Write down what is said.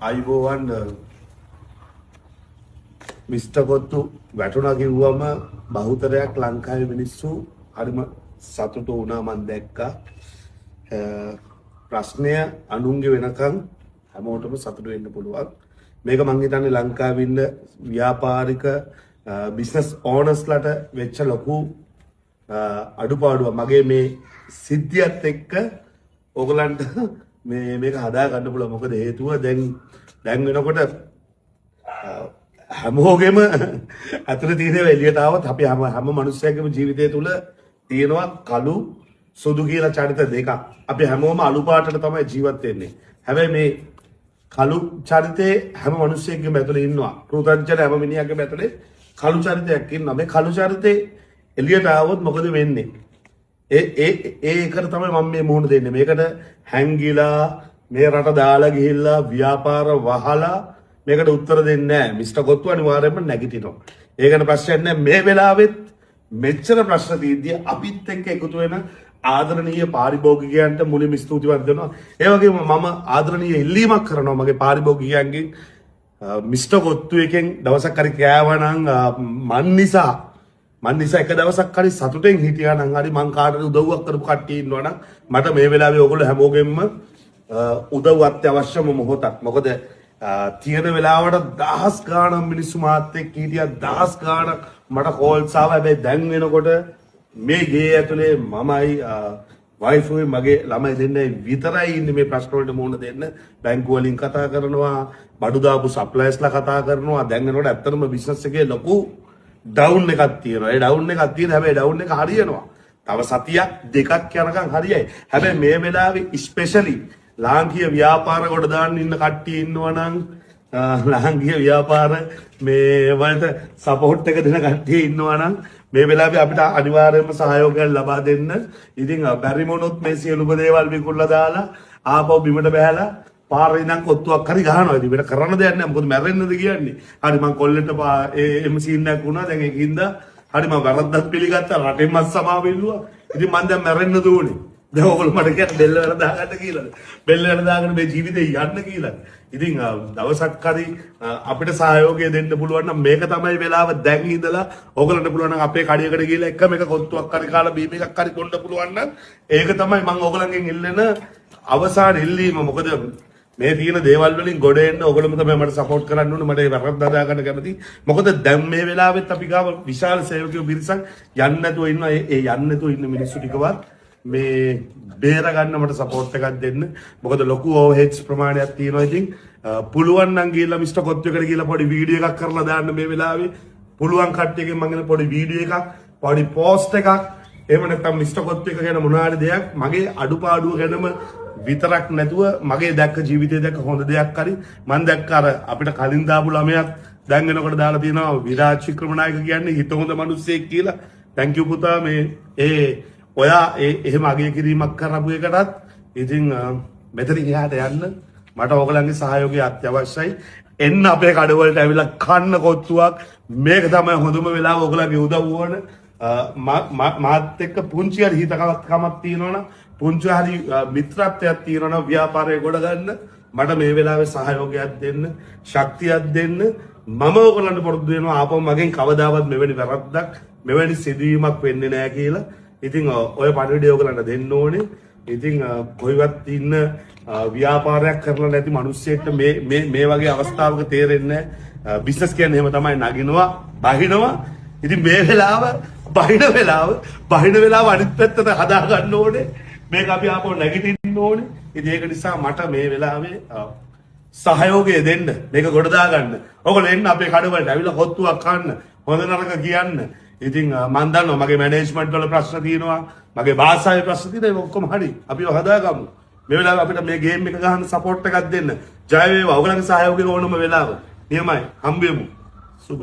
අයිබෝවන් මිස්ටර් කොත්තු වැටුණා කිව්වම බහුතරයක් ලංකාවේ මිනිස්සු හරිම සතුටු වුණා මම දැක්කා. ප්‍රශ්නය අනුන්ගේ වෙනකන් හැමෝටම සතුටු වෙන්න පුළුවන්. මේක මං හිතන්නේ ලංකාවේ ඉන්න ව්‍යාපාරික බිස්නස් ඕනර්ස්ලාට වෙච්ච ලොකු අඩුපාඩුවක්. මගේ මේ සිද්ධියත් එක්ක ඕගලන්ට මේක හදා ගන්න පුළුවන්. මොකද හේතුව දැන් වෙනකොට හැමෝගෙම අතර තියෙන එළියට આવත් අපි හැම මිනිස්සෙකම ජීවිතය තුළ තියෙනවා කළු සුදු කියලා චරිත දෙකක්. අපි හැමෝම අලු පාටට තමයි ජීවත් වෙන්නේ. හැබැයි මේ කළු චරිතේ හැම මිනිස්සෙකම ඇතුලේ ඉන්නවා. පෘථග්ජන හැම මිනිහාගේම ඇතුලේ කළු චරිතයක් ඉන්නවා. මේ කළු චරිතේ එළියට આવොත් මොකද වෙන්නේ? ඒකට තමයි මම මේ මුහුණ දෙන්නේ. මේකට හැංගිලා මේ රට දාලා ගිහිල්ලා ව්‍යාපාර වහලා මේකට උත්තර දෙන්නේ නැහැ. මිස්ටර් කොත්තු අනිවාර්යයෙන්ම නැගිටිනවා. ඒකන ප්‍රශ්නයක් නැහැ. මේ වෙලාවෙත් මෙච්චර ප්‍රශ්න දීද්දී අපිත් එක්ක එකතු වෙන ආදරණීය පාරිභෝගිකයන්ට මුලින්ම ස්තුතිවන්ත වෙනවා. ඒ වගේම මම ආදරණීය ඉල්ලීමක් කරනවා මගේ පාරිභෝගිකයන්ගෙන් මිස්ටර් කොත්තු එකෙන් දවසක් හරි කෑවනම් මන් නිසා එක දවසක් හරි සතුටෙන් හිටියා නම් හරි මං කාටද උදව්වක් කරපු කට්ටිය ඉන්නවනම් මට මේ වෙලාවේ ඕගොල්ලෝ හැමෝගෙම උදව් අත්‍යවශ්‍යම මොහොතක්. මොකද තියෙන වෙලාවට දහස් ගාණක් මිනිස්සු මාත් එක්ක හිටියා. දහස් ගාණක් මට කෝල්ස් ආවා. හැබැයි දැන් වෙනකොට මේ ගේ ඇතුලේ මමයි වයිෆුයි මගේ ළමයි දෙන්නයි විතරයි ඉන්නේ මේ ප්‍රශ්න වලට මුහුණ දෙන්න. බැංකුව වලින් කතා කරනවා, බඩු දාපු සප්ලයර්ස්ලා කතා කරනවා. දැන් වෙනකොට ඇත්තටම බිස්නස් එකේ ලොකු ඩවුන් එකක් තියෙනවා. ඒ ඩවුන් එකක් තියෙන හැබැයි ඩවුන් එක හරියනවා. තව සතියක් දෙකක් යනකම් හරියයි. හැබැයි මේ වෙලාවේ ස්පෙෂලි ලාංකීය ව්‍යාපාර කොට දාන්න ඉන්න කට්ටිය ඉන්නවා නම් ලාංකීය ව්‍යාපාර මේ වලට සපෝට් එක දෙන කට්ටිය ඉන්නවා නම් මේ වෙලාවේ අපිට අනිවාර්යයෙන්ම සහයෝගයක් ලබා දෙන්න. ඉතින් බැරි මොනොත් මේ සියලුම දේවල් විකුණලා දාලා ආපහු බිමට බහැලා පාරේ ඉඳන් කොත්තුවක් හරි ගහනවා. ඉතින් වෙන කරන්න දෙයක් නැහැ. මොකද මැරෙන්නද කියන්නේ. හරි මං කොල්ලෙට එම් සීන් එකක් වුණා. දැන් ඒකින්ද හරි මම වැරද්දක් පිළිගත්තා. රටෙන්ම සමාව ඉල්ලුවා. ඉතින් මං දැන් මැරෙන්නද ඕනේ. දැන් ඔයගොල්ලෝ මට කියන්නේ බෙල්ල වල දාගන්න කියලාද? බෙල්ල වල දාගෙන මේ ජීවිතේ යන්න කියලාද? ඉතින් දවසක් හරි අපිට සහයෝගය දෙන්න පුළුවන් නම් මේක තමයි වෙලාව. දැන් ඉඳලා ඔයගොල්ලන්ට පුළුවන් නම් අපේ කඩේකට ගිහලා එකම එක කොත්තුවක් හරි කාලා බීම එකක් හරි කොන්න පුළුවන් නම් ඒක තමයි මම ඔයගොල්ලන්ගෙන් ඉල්ලන අවසාන ඉල්ලීම. මොකද මේ තියෙන දේවල් වලින් ගොඩ එන්න ඔයගොල්ලෝම තමයි මට සපෝට් කරන්න ඕනේ. මට ඒ වැරද්ද හදා ගන්න කැමති. මොකද දැන් මේ වෙලාවෙත් අපි ගාව විශාල සේවකයෝ පිරිසක් යන්න නැතුව ඉන්නවා. ඒ යන්න නැතුව ඉන්න මිනිස්සු ටිකවත් මේ බේර ගන්න මට සපෝට් එකක් දෙන්න. මොකද ලොකු ඕවර්හෙඩ්ස් ප්‍රමාණයක් තියෙනවා. ඉතින් පුළුවන් නම් ගිහලා මිස්ටර් කොත්තු එකට ගිහලා පොඩි වීඩියෝ එකක් කරලා දාන්න මේ වෙලාවේ. පුළුවන් කට්ටියකින් මම කියන පොඩි වීඩියෝ එකක්, පොඩි පෝස්ට් එකක්, එහෙම නැත්නම් මිස්ටර් කොත්තු එක ගැන මොනවාරි දෙයක් මගේ අඩුපාඩුව ගැනම විතරක් නැතුව මගේ දැක්ක ජීවිතේ දැක්ක හොඳ දෙයක් හරි මම දැක්ක අර අපිට කලින් දාපු ළමයක් දැන් වෙනකොට දාලා තියෙනවා විරාජ් වික්‍රමනායක කියන්නේ හිත හොඳ මිනිස්සෙක් කියලා. thank you පුතා. මේ ඔයා එහෙම අගය කිරීමක් කරපු එකටත් ඉතින් මෙතනින් එහාට යන්න මට ඕගලන්ගේ සහයෝගය අත්‍යවශ්‍යයි. එන්න අපේ කඩවලට ඇවිල්ලා කන්න කොත්තුවක්. මේක තමයි හොඳම වෙලාව ඕගලන්ගේ උදව් ඕන. මාත් එක්ක පුංචි හරි හිතකමක් තියෙනවනම් පුංචි හරි මිත්‍රත්වයක් තියෙනවනම් ව්‍යාපාරය ගොඩ ගන්න මට මේ වෙලාවේ සහයෝගයක් දෙන්න, ශක්තියක් දෙන්න. මම ඕගලන්ට පොරොත්තු වෙනවා ආපහු මගෙන් කවදාවත් මෙවැනි වැරද්දක් මෙවැනි සිදුවීමක් වෙන්නේ නැහැ කියලා. ඉතින් ඔය පණිවිඩය ඔයගලන්ට දෙන්න ඕනේ. ඉතින් කොයිවත් ඉන්න ව්‍යාපාරයක් කරලා නැති මිනිස්සෙක්ට මේ වගේ අවස්ථාවක තේරෙන්නේ නැහැ. බිස්නස් කියන්නේ එහෙම තමයි නගිනවා, බහිනවා. ඉතින් මේ වෙලාව බහින වෙලාව අනිත් පැත්තට හදා ගන්න ඕනේ. මේක අපි ආපහු නැගිටින්න ඕනේ. ඉතින් ඒක නිසා මට මේ වෙලාවේ සහයෝගය දෙන්න. මේක ගොඩ දා ගන්න. ඔයගොල්ලෝ එන්න අපේ කඩවලට ඇවිල්ලා කොත්තුවක් කන්න, හොඳ නරක කියන්න. ඉතින් මම දන්නවා මගේ මැනේජ්මන්ට් වල ප්‍රශ්න තියෙනවා, මගේ භාෂාවේ ප්‍රශ්න තියෙනවා. ඒක ඔක්කොම හරි. අපිව හදාගමු. මේ වෙලාවේ අපිට මේ ගේම් එක ගහන්න සපෝට් එකක් දෙන්න. ජය වේවා. ඔයගලගේ සහයෝගය ඕනම වෙලාව. නියමයි. හම්බෙමු. සුබ.